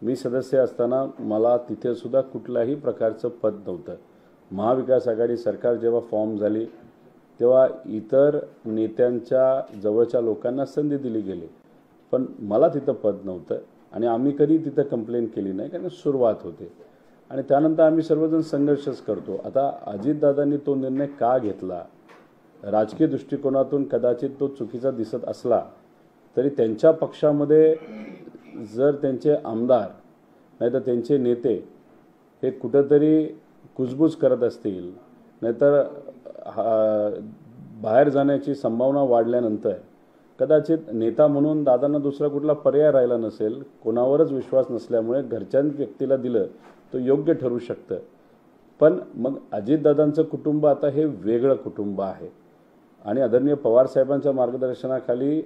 मी सदस्य असताना मला तिथे सुद्धा कुठल्याही प्रकारचं पद नव्हतं. महाविकास आघाडी सरकार जेव्हा फॉर्म झाली तेव्हा इतर नेत्यांच्या जवळच्या लोकांना संधी दिली गेली, पण मला तिथं पद नव्हतं आणि आम्ही कधी तिथं कंप्लेंट केली नाही, कारण सुरुवात होते आणि त्यानंतर आम्ही सर्वजण संघर्षच करतो. आता अजितदादांनी तो निर्णय का घेतला, राजकीय दृष्टिकोनातून कदाचित तो चुकीचा दिसत असला तरी त्यांच्या पक्षामध्ये जर त्यांचे आमदार नाहीतर त्यांचे नेते हे कुठंतरी कुजबूज करत असतील, नाहीतर बाहेर जाण्याची संभावना वाढल्यानंतर कदाचित नेता म्हणून दादांना दुसरा कुठला पर्याय राहिला नसेल, कोणावरच विश्वास नसल्यामुळे घरच्या व्यक्तीला दिलं तो योग्य ठरू शकतं. पण मग अजितदादांचं कुटुंब आता हे वेगळं कुटुंब आहे आणि आदरणीय पवार साहेबांच्या मार्गदर्शनाखाली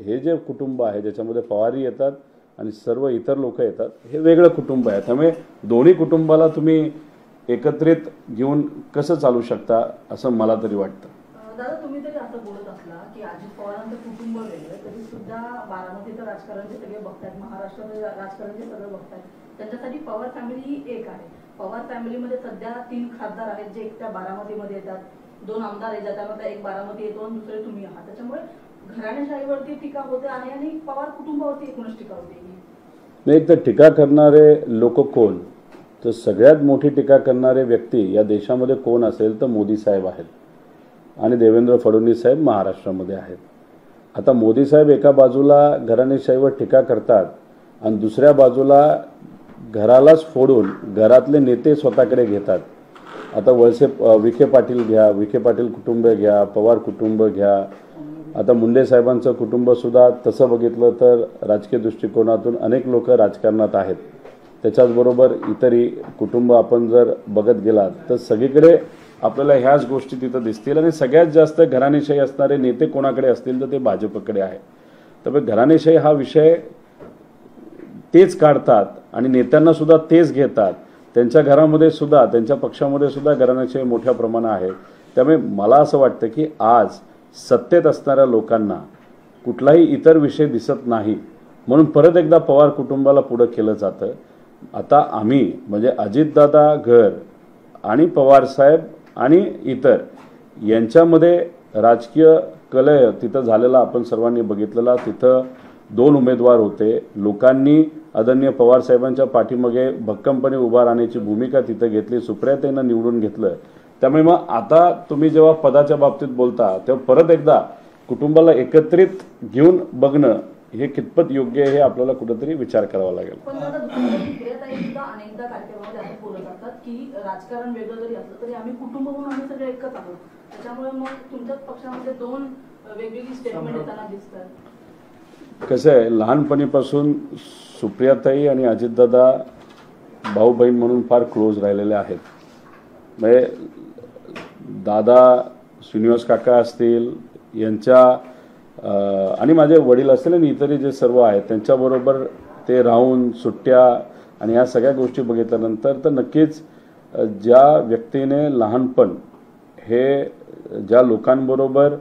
हे जे कुटुंब आहे ज्याच्यामध्ये पवारही येतात आणि सर्व इतर लोक येतात, हे वेगळं कुटुंब आहे. त्यामुळे दोन्ही कुटुंबाला तुम्ही एकत्रित घेऊन कसं चालू शकता असं मला तरी वाटतं. दादा, तुम्ही तरी असं बोलत असला की अजित पवारांचं कुटुंब वेगळं, तरी सुद्धा बारामतीचं राजकारण जे सगळे बघतायत, महाराष्ट्राचं राजकारण जे सगळं बघतायत, त्यांच्यासाठी पवार फॅमिली ही एक आहे. पवार फॅमिलीमध्ये सध्या 3 खासदार आहेत जे एकट्या बारामतीमध्ये येतात, 2 आमदार आहेत ज्याच्यामध्ये एक बारामती येतो आणि दुसरे तुम्ही आहात. त्याच्यामुळे घराणेशाहीवरती टीका होते आहे आणि पवार कुटुंबावरती एकूणच टीका होते. नाही तर टीका करणारे लोक कोण, तर सगळ्यात मोठी टीका करणारे व्यक्ती या देशामध्ये कोण असेल तर मोदी साहेब आहेत आणि देवेंद्र फडणवीस साहेब महाराष्ट्रामध्ये आहेत. आता मोदी साहेब एका बाजूला घराणेशाहीवर टीका करतात आणि दुसऱ्या बाजूला घरालाच फोडून घरातले नेते स्वतःकडे घेतात. आता विखे पाटील घ्या, विखे पाटील कुटुंब घ्या, पवार कुटुंब घ्या, आता मुंडे साहेबांचं कुटुंबसुद्धा तसं बघितलं तर राजकीय दृष्टिकोनातून अनेक लोक राजकारणात आहेत. त्याच्याचबरोबर इतरही कुटुंब आपण जर बघत गेलात तर सगळीकडे आपल्याला ह्याच गोष्टी तिथं दिसतील आणि सगळ्यात जास्त घराणेशाही असणारे नेते कोणाकडे असतील तर ते भाजपकडे आहे. त्यामुळे घराणेशाही हा विषय तेच काढतात आणि नेत्यांना सुद्धा तेच घेतात. त्यांच्या घरामध्ये सुद्धा त्यांच्या पक्षामध्ये सुद्धा घराणेशाही मोठ्या प्रमाणात आहे. त्यामुळे मला असं वाटतं की आज सत्तेत असणाऱ्या लोकांना कुठलाही इतर विषय दिसत नाही म्हणून परत एकदा पवार कुटुंबाला पुढं केलं जातं. आता आम्ही म्हणजे अजितदादा घर आणि पवारसाहेब आणि इतर यांच्यामध्ये राजकीय कलह तिथं झालेला आपण सर्वांनी बघितलेला. तिथं 2 उमेदवार होते. लोकांनी आदरणीय पवारसाहेबांच्या पाठीमागे भक्कमपणे उभा राहण्याची भूमिका तिथं घेतली. सुप्रियाताईंना निवडून घेतलं. त्यामुळे मग आता तुम्ही जेव्हा पदाच्या बाबतीत बोलता तेव्हा परत एकदा कुटुंबाला एकत्रित घेऊन बघणं हे कितपत योग्य आहे हे आपल्याला कुठेतरी विचार करावा लागेल. पण दादा, सुप्रियाताईंसुद्धा अनेकदा कार्यक्रमामध्ये असं बोलत असतात की राजकारण वेगळं जरी असलं तरी आम्ही कुटुंब म्हणून आम्ही सगळे एकच आहोत. त्याच्यामुळे मग तुमच्याच पक्षामध्ये 2 वेगवेगळी स्टेटमेंट येताना दिसतात. कसं आहे, लहानपणीपासून सुप्रियाताई आणि अजितदादा भाऊ बहीण म्हणून फार क्लोज राहिलेले आहेत. म्हणजे दादा श्रीनिवास काका असतील यांच्या आणि माझे वडील असतील आणि इतरही जे सर्व आहेत त्यांच्याबरोबर ते राहून सुट्ट्या आणि ह्या सगळ्या गोष्टी बघितल्यानंतर तर नक्कीच ज्या व्यक्तीने लहानपण हे ज्या लोकांबरोबर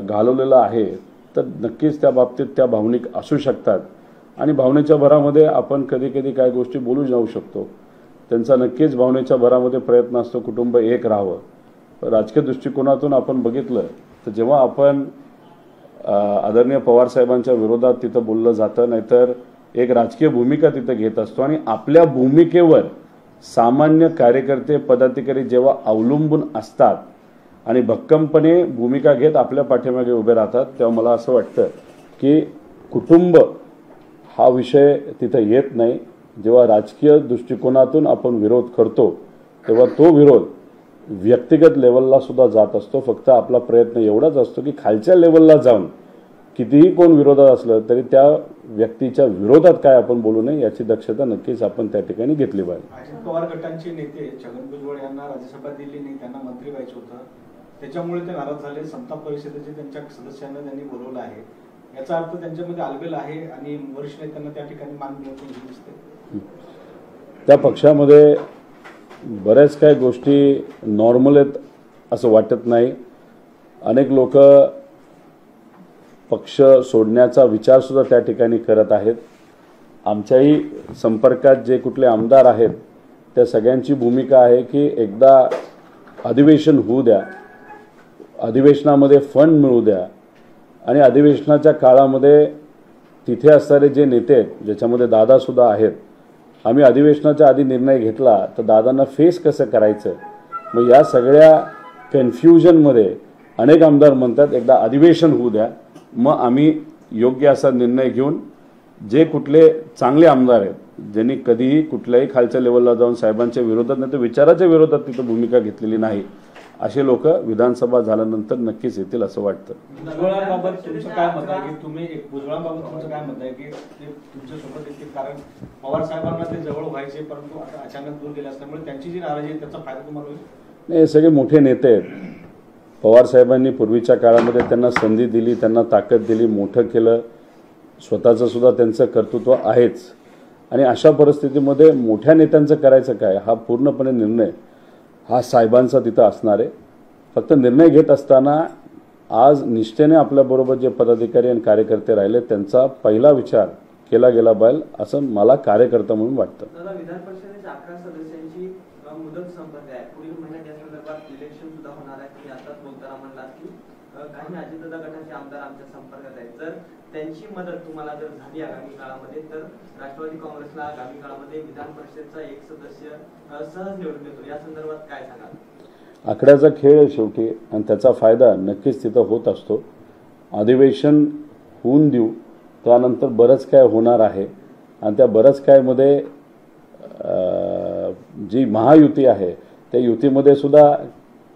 घालवलेलं आहे तर नक्कीच त्या बाबतीत त्या भावनिक असू शकतात आणि भावनेच्या भरामध्ये आपण कधी कधी काय गोष्टी बोलू जाऊ शकतो. त्यांचा नक्कीच भावनेच्या भरामध्ये प्रयत्न असतो कुटुंब एक राहावं. राजकीय दृष्टिकोनातून आपण बघितलं तर जेव्हा आपण आदरणीय पवारसाहेबांच्या विरोधात तिथं बोललं जातं नाहीतर एक राजकीय भूमिका तिथं घेत असतो आणि आपल्या भूमिकेवर सामान्य कार्यकर्ते पदाधिकारी जेव्हा अवलंबून असतात आणि भक्कमपणे भूमिका घेत आपल्या पाठीमागे उभे राहतात तेव्हा मला असं वाटतं की कुटुंब हा विषय तिथं येत नाही. जेव्हा राजकीय दृष्टिकोनातून आपण विरोध करतो तेव्हा तो विरोध व्यक्तिगत लेवलला सुद्धा जात असतो. फक्त आपला प्रयत्न एवढाच असतो की खालच्या लेवलला जाऊन कितीही कोण विरोधात असलं तरी त्या व्यक्तीच्या विरोधात काय आपण बोलू नये याची दक्षता नक्कीच आपण त्या ठिकाणी घेतली पाहिजे. अजित पवार गटांचे नेते छगन भुजबळ यांना राज्यसभा दिली नाही, त्यांना मंत्री व्हायचं होतं, त्याच्यामुळे ते नाराज झाले. संताप परिषदेचे त्यांच्या सदस्यांना त्यांनी बोलवलं आहे. याचा अर्थ त्यांच्यामध्ये आलबेल आहे आणि वरिष्ठ नेत्यांना त्या ठिकाणी मान मिळवून दिसते. त्या पक्षामध्ये बऱ्याच काही गोष्टी नॉर्मल आहेत असं वाटत नाही. अनेक लोक पक्ष सोडण्याचा विचारसुद्धा त्या ठिकाणी करत आहेत आमच्याही संपर्कात जे कुठले आमदार आहेत त्या सगळ्यांची भूमिका आहे की एकदा अधिवेशन होऊ द्या, अधिवेशनामध्ये फंड मिळू द्या आणि अधिवेशनाच्या काळामध्ये तिथे असणारे जे नेते आहेत, ज्याच्यामध्ये दादासुद्धा आहेत, आम्ही अधिवेशनाच्या आधी निर्णय घेतला तर दादांना फेस कसं करायचं. मग या सगळ्या कन्फ्युजनमध्ये अनेक आमदार म्हणतात एकदा अधिवेशन होऊ द्या, मग आम्ही योग्य असा निर्णय घेऊन जे कुठले चांगले आमदार आहेत, ज्यांनी कधीही कुठल्याही खालच्या लेवलला जाऊन साहेबांच्या विरोधात नाही तर विचाराच्या विरोधात तिथं भूमिका घेतलेली नाही, असे लोक विधानसभा झाल्यानंतर नक्कीच येतील असं वाटतं. भुजबळांबाबत तुमचं काय मत आहे की तुम्ही भुजबळांबाबत तुमचं काय मत आहे की ते तुमच्यासोबत येतील? कारण पवार साहेबांना ते जवळ व्हायचे परंतु आता अचानक दूर गेले असल्यामुळे त्यांची जी नाराजी आहे त्याचा फायदा तुम्हाला होईल? नाही, हे सगळे मोठे नेते आहेत. पवार साहेबांनी पूर्वीच्या काळामध्ये त्यांना संधी दिली, त्यांना ताकद दिली, मोठं केलं, स्वतःचं सुद्धा त्यांचं कर्तृत्व आहेच. आणि अशा परिस्थितीमध्ये मोठ्या नेत्यांचं करायचं काय हा पूर्णपणे निर्णय हा साहेबांचा तिथं असणार आहे. फक्त निर्णय घेत असताना आज निष्ठेने आपल्याबरोबर जे पदाधिकारी आणि कार्यकर्ते राहिले त्यांचा पहिला विचार केला गेला पाहिजे असं मला कार्यकर्ता म्हणून वाटतं. विधान परिषदेच्या 11 सदस्यांची मुदत संपत आहे. पुढील महिन्यात या संदर्भात इलेक्शन सुद्धा होणार आहे. तुम्ही आताच बोलताना म्हणलात की काही अजितदादा गटाचे आमदार आमच्या संपर्कात आहेत. जर त्यांची मदत तुम्हाला जर झाली आगामी काळामध्ये तर राष्ट्रवादी काँग्रेसला आगामी काळामध्ये विधान परिषदेचा एक सदस्य सहज निवडून देतो. या संदर्भात काय सांगाल? आकड्याचा खेळ आहे शेवटी आणि त्याचा फायदा नक्कीच तिथं होत असतो. अधिवेशन होऊन देऊ, त्यानंतर बरंच काय होणार आहे आणि त्या बरंच कायमध्ये जी महायुती आहे त्या युतीमध्ये सुद्धा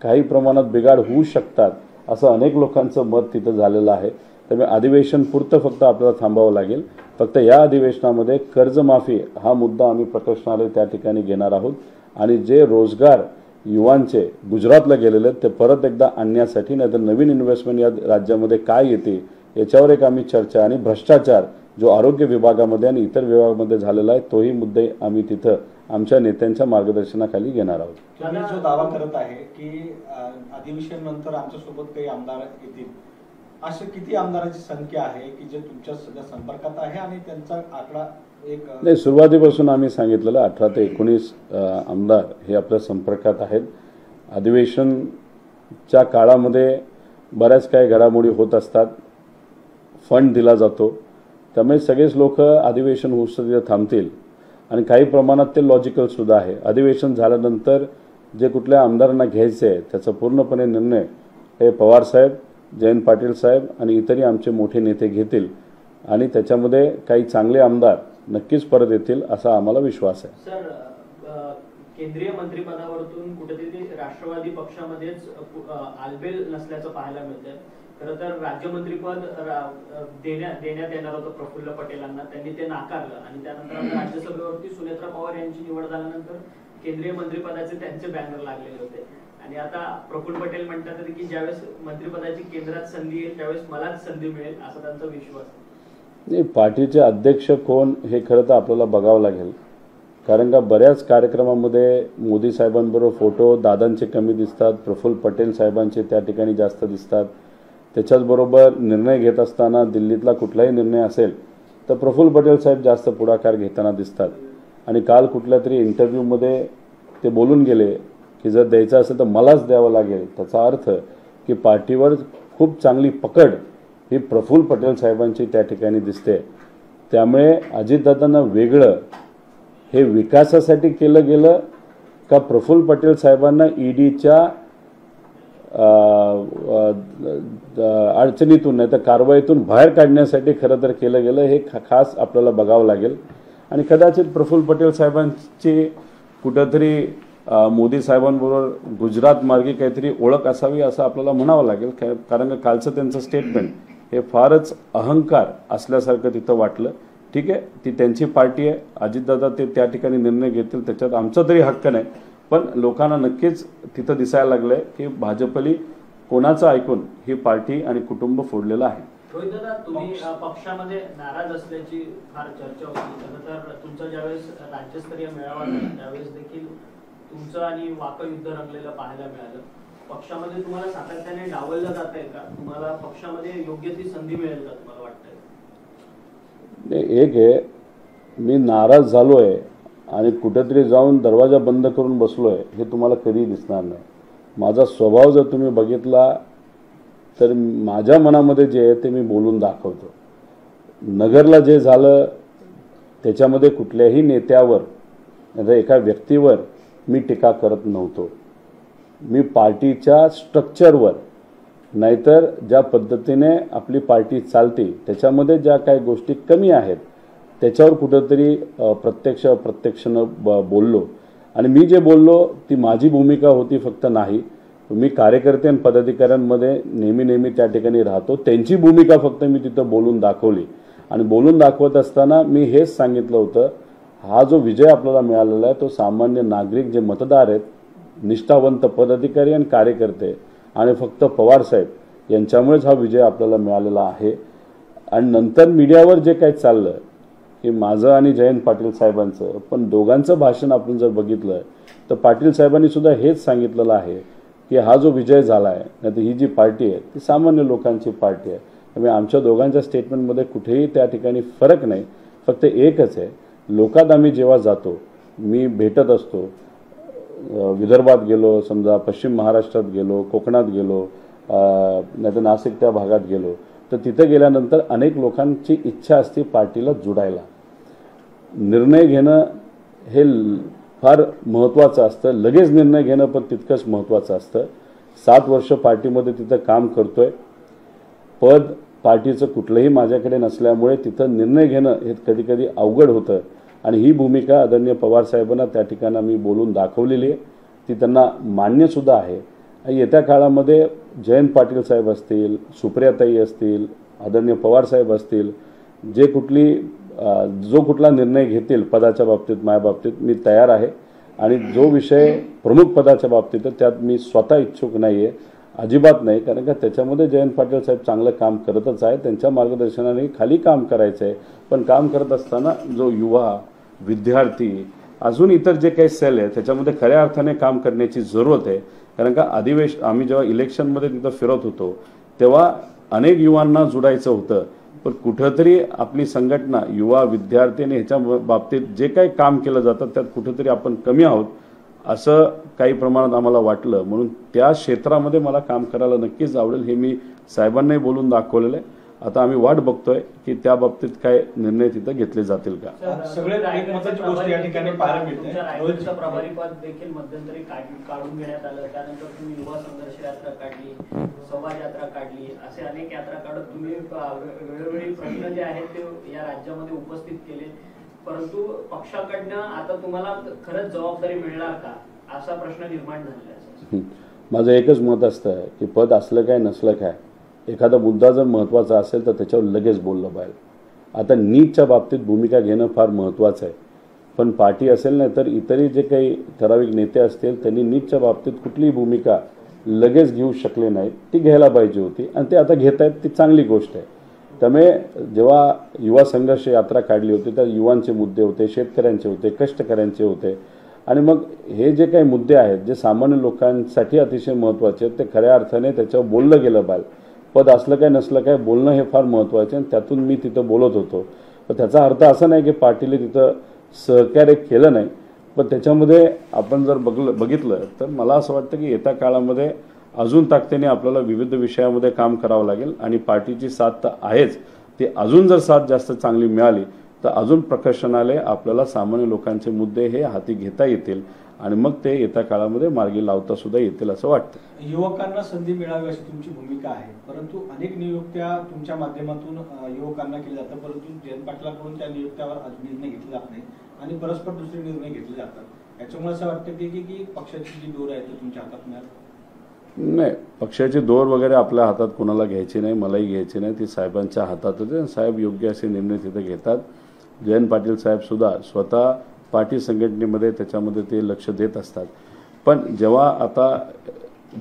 काही प्रमाणात बिघाड होऊ शकतात असं अनेक लोकांचं मत तिथं झालेलं आहे. त्यामुळे अधिवेशन पुरतं फक्त आपल्याला थांबावं लागेल. फक्त या अधिवेशनामध्ये कर्जमाफी हा मुद्दा आम्ही प्रकर्षणालय त्या ठिकाणी घेणार आहोत आणि जे रोजगार युवांचे गुजरातला गेलेले आहेत ते परत एकदा आणण्यासाठी, नाही तर नवीन इन्व्हेस्टमेंट या राज्यामध्ये काय येते याच्यावर एक आम्ही चर्चा, आणि भ्रष्टाचार जो आरोग्य विभागामध्ये आणि इतर विभागामध्ये झालेला आहे तोही मुद्दे आम्ही तिथं आमच्या नेत्यांच्या मार्गदर्शनाखाली घेणार आहोत. तुम्ही जो दावा करत आहे की अधिवेशन नंतर आमच्यासोबत काही आमदार येतील, असे किती आमदारांची संख्या आहे की जे तुमच्या सध्या संपर्कात आहे आणि त्यांचा आकडा एक? नाही, सुरुवातीपासून आम्ही सांगितलेलं 18 ते 19 आमदार हे आपल्या संपर्कात आहेत. अधिवेशनच्या काळामध्ये बऱ्याच काही घडामोडी होत असतात, फंड दिला जातो, त्यामुळे सगळेच लोक अधिवेशन होऊन तिथे थांबतील आणि काही प्रमाणात ते लॉजिकल सुद्धा आहे. अधिवेशन झाल्यानंतर जे कुठल्या आमदारांना घ्यायचे आहे त्याचा पूर्णपणे निर्णय हे पवार साहेब, जयंत पाटील साहेब आणि इतरही आमचे मोठे नेते घेतील आणि त्याच्यामध्ये काही चांगले आमदार नक्कीच परत येतील असा आम्हाला विश्वास आहे. सर, केंद्रीय मंत्रिपदावरून कुठेतरी राष्ट्रवादी पक्षामध्येच आलबेल नसल्याचं पाहायला मिळतंय. खरं तर राज्यमंत्रीपद देण्यात येणार होतं प्रफुल्ल पटेलांना, त्यांनी ते नाकारलं आणि त्यानंतर आता राज्यसभेवरती सुनेत्रा पवार यांची निवड झाल्यानंतर केंद्रीय मंत्रिपदाचे त्यांचे बॅनर लागलेले होते आणि आता प्रफुल्ल पटेल म्हणतात की ज्यावेळेस मंत्रिपदाची केंद्रात संधी येईल त्यावेळेस मलाच संधी मिळेल असा त्यांचा विश्वास. नाही, पार्टीचे अध्यक्ष कोण हे खरं तर आपल्याला बघावं लागेल, कारण का बऱ्याच कार्यक्रमामध्ये मोदी साहेबांबरोबर फोटो दादांचे कमी दिसतात, प्रफुल्ल पटेल साहेबांचे त्या ठिकाणी जास्त दिसतात. त्याच्याचबरोबर निर्णय घेत असताना दिल्लीतला कुठलाही निर्णय असेल तर प्रफुल्ल पटेल साहेब जास्त पुढाकार घेताना दिसतात. आणि काल कुठल्या तरी इंटरव्ह्यूमध्ये ते बोलून गेले की जर द्यायचं असेल तर मलाच द्यावं लागेल. त्याचा अर्थ की पार्टीवर खूप चांगली पकड ही प्रफुल्ल पटेल साहेबांची त्या ठिकाणी दिसते. त्यामुळे अजितदादांना वेगळं हे विकासासाठी केलं गेलं का प्रफुल्ल पटेल साहेबांना ईडीच्या अडचणीतून नाही तर कारवाईतून बाहेर काढण्यासाठी खरं तर केलं गेलं हे खास आपल्याला बघावं लागेल. आणि कदाचित प्रफुल्ल पटेल साहेबांची कुठंतरी मोदी साहेबांबरोबर गुजरात मार्गी काहीतरी ओळख असावी असं आपल्याला म्हणावं लागेल, कारण कालचं त्यांचं स्टेटमेंट हे फारच अहंकार असल्यासारखं तिथं वाटलं. ठीक आहे, ती त्यांची पार्टी आहे, अजितदादा ते त्या ठिकाणी निर्णय घेतील त्याच्यात आमचा तरी हक्क नाही, पण लोकांना नक्कीच तिथं दिसायला लागलं आहे की भाजपली कोणाचं ऐकून ही पार्टी आणि कुटुंब फोडलेलं आहे. रोहित दादा, तुम्ही पक्षामध्ये नाराज असल्याची फार चर्चा होती. खरं तर तुमचा ज्यावेळेस राज्यस्तरीय मेळावा झाला त्यावेळेस देखील तुमचं आणि वाकयुद्ध रंगलेलं पाहायला मिळालं. पक्षामध्ये तुम्हाला सातत्याने डावललं जात आहे का? तुम्हाला पक्षामध्ये योग्य ती संधी मिळेल का तुम्हाला वाटतंय? एक आहे मी नाराज झालो आहे आणि कुठेतरी जाऊन दरवाजा बंद करून बसलो आहे हे तुम्हाला कधीही दिसणार नाही. माझा स्वभाव जर तुम्ही बघितला तर माझ्या मनामध्ये जे आहे ते मी बोलून दाखवतो. नगरला जे झालं त्याच्यामध्ये कुठल्याही नेत्यावर म्हणजे एका व्यक्तीवर मी टीका करत नव्हतो. मी पार्टीच्या स्ट्रक्चरवर नाहीतर ज्या पद्धतीने आपली पार्टी चालते त्याच्यामध्ये ज्या काही गोष्टी कमी आहेत त्याच्यावर कुठंतरी प्रत्यक्ष अप्रत्यक्षनं बोललो. आणि मी जे बोललो ती माझी भूमिका होती फक्त नाही. मी कार्यकर्ते आणि पदाधिकाऱ्यांमध्ये नेहमी त्या ठिकाणी राहतो. त्यांची भूमिका फक्त मी तिथं बोलून दाखवली. आणि बोलून दाखवत असताना मी हेच सांगितलं होतं, हा जो विजय आपल्याला मिळालेला आहे तो सामान्य नागरिक जे मतदार आहेत, निष्ठावंत पदाधिकारी आणि कार्यकर्ते आणि फक्त पवारसाहेब यांच्यामुळेच हा विजय आपल्याला मिळालेला आहे. आणि नंतर मीडियावर जे काही चाललं की माझं आणि जयंत पाटील साहेबांचं, पण दोघांचं भाषण आपण जर बघितलं तर पाटील साहेबांनी सुद्धा हेच सांगितलेलं आहे की हा जो विजय झाला आहे नाही तर ही जी पार्टी आहे ती सामान्य लोकांची पार्टी आहे. त्यामुळे आमच्या दोघांच्या स्टेटमेंटमध्ये कुठेही त्या ठिकाणी फरक नाही. फक्त एकच आहे, लोकात आम्ही जेव्हा जातो, मी भेटत असतो, विदर्भात गेलो, समजा पश्चिम महाराष्ट्रात गेलो, कोकणात गेलो, नाही तर नाशिक त्या भागात गेलो तर तिथे गेल्यानंतर अनेक लोकांची इच्छा असते पार्टीला जुडायला. निर्णय घेणं हे फार महत्त्वाचं असतं. लगेच निर्णय घेणं पण तितकंच महत्त्वाचं असतं. 7 वर्ष पार्टीमध्ये तिथं काम करतोय. पद पार्टीचं कुठलंही माझ्याकडे नसल्यामुळे तिथं निर्णय घेणं हे कधी कधी अवघड होतं. आणि ही भूमिका आदरणीय पवारसाहेबांना त्या ठिकाणी मी बोलून दाखवलेली आहे. ती त्यांना मान्यसुद्धा आहे. येत्या काळामध्ये जयंत पाटील साहेब असतील, सुप्रियाताई असतील, आदरणीय पवारसाहेब असतील, जो कुठला निर्णय घेतील पदाच्या बाबतीत माझ्या बाबतीत मी तयार आहे. आणि जो विषय प्रमुख पदाच्या बाबतीत त्यात मी स्वतः इच्छुक नाही आहे, अजिबात नाही. कारण का त्याच्यामध्ये जयंत पाटील साहेब चांगलं काम करतच आहे. त्यांच्या मार्गदर्शनाने खाली काम करायचं आहे. पण काम करत असताना जो युवा, विद्यार्थी, अजून इतर जे काही सेल आहे त्याच्यामध्ये खऱ्या अर्थाने काम करण्याची जरूरत आहे. कारण का आम्ही जेव्हा इलेक्शनमध्ये तिथं फिरत होतो तेव्हा अनेक युवांना जुडायचं होतं. पण कुठंतरी आपली संघटना, युवा, विद्यार्थी आणि ह्याच्या बाबतीत जे काही काम केलं जातं त्यात कुठंतरी आपण कमी आहोत असं काही प्रमाणात आम्हाला वाटलं. म्हणून त्या क्षेत्रामध्ये मला काम करायला नक्कीच आवडेल हे मी साहेबांनाही बोलून दाखवलेलं आहे. आता आम्ही वाट बघतोय की त्या बाबतीत काय निर्णय तिथं घेतले जातील का. सगळे एकमताची गोष्ट या ठिकाणी पाहायला मिळते. रायगडचं प्रभारी पद देखील मध्यंतरी काढून घेण्यात आलं. त्यानंतर तुम्ही युवा संघर्ष यात्रा काढली, संवाद यात्रा काढली, असे अनेक यात्रा काढत तुम्ही वेळोवेळी प्रश्न जे आहेत ते या राज्यामध्ये उपस्थित केले. परंतु पक्षाकडनं आता तुम्हाला खरंच जबाबदारी मिळणार का असा प्रश्न निर्माण झालेला आहे. माझं एकच मत असतं की पद असलं काय नसलं काय, एखादा मुद्दा जर महत्त्वाचा असेल तर त्याच्यावर लगेच बोललं पाहिजे. आता नीटच्या बाबतीत भूमिका घेणं फार महत्त्वाचं आहे. पण पार्टी असेल नाही तर इतरही जे काही ठराविक नेते असतील त्यांनी नीटच्या बाबतीत कुठलीही भूमिका लगेच घेऊ शकले नाहीत. ती घ्यायला पाहिजे होती आणि ते आता घेत आहेत, ती चांगली गोष्ट आहे. त्यामुळे जेव्हा युवा संघर्ष यात्रा काढली होती तर युवांचे मुद्दे होते, शेतकऱ्यांचे होते, कष्टकऱ्यांचे होते. आणि मग हे जे काही मुद्दे आहेत जे सामान्य लोकांसाठी अतिशय महत्त्वाचे आहेत ते खऱ्या अर्थाने त्याच्यावर बोललं गेलं पाहिजे. पद असलं काय नसलं काय बोलणं हे फार महत्त्वाचं आहे. त्यातून मी तिथं बोलत होतो. पण त्याचा अर्थ असा नाही की पार्टीने तिथं सहकार्य केलं नाही. पण त्याच्यामध्ये आपण जर बघितलं तर मला असं वाटतं की येत्या काळामध्ये अजून ताकदीने आपल्याला विविध विषयामध्ये काम करावं लागेल. आणि पार्टीची साथ तर आहेच, ती अजून जर साथ जास्त चांगली मिळाली तर अजून प्रकर्षाने आपल्याला सामान्य लोकांचे मुद्दे हे हाती घेता येतील आणि मग ते येत्या काळामध्ये मार्गी लावता सुद्धा येतील असं वाटतं. युवकांना संधी मिळावी अशी तुमची भूमिका आहे. परंतु अनेक नियुक्त्या तुमच्या माध्यमातून युवकांना केल्या जातात, परंतु जयंत पाटलांकडून त्या नियुक्त्यावर निर्णय घेतले जात नाही आणि परस्पर दुसरे निर्णय घेतले जातात. याच्यामुळे असं वाटतं की पक्षाची जी दोर आहे ती तुमच्या हातात मिळाली नाही. पक्षाची दोर वगैरे आपल्या हातात कोणाला घ्यायची नाही, मलाही घ्यायची नाही. ती साहेबांच्या हातात होते. साहेब योग्य असे निर्णय तिथे घेतात. जयंत पाटील साहेब सुद्धा स्वतः पार्टी संघटनेमध्ये त्याच्यामध्ये ते लक्ष देत असतात. पण जेव्हा आता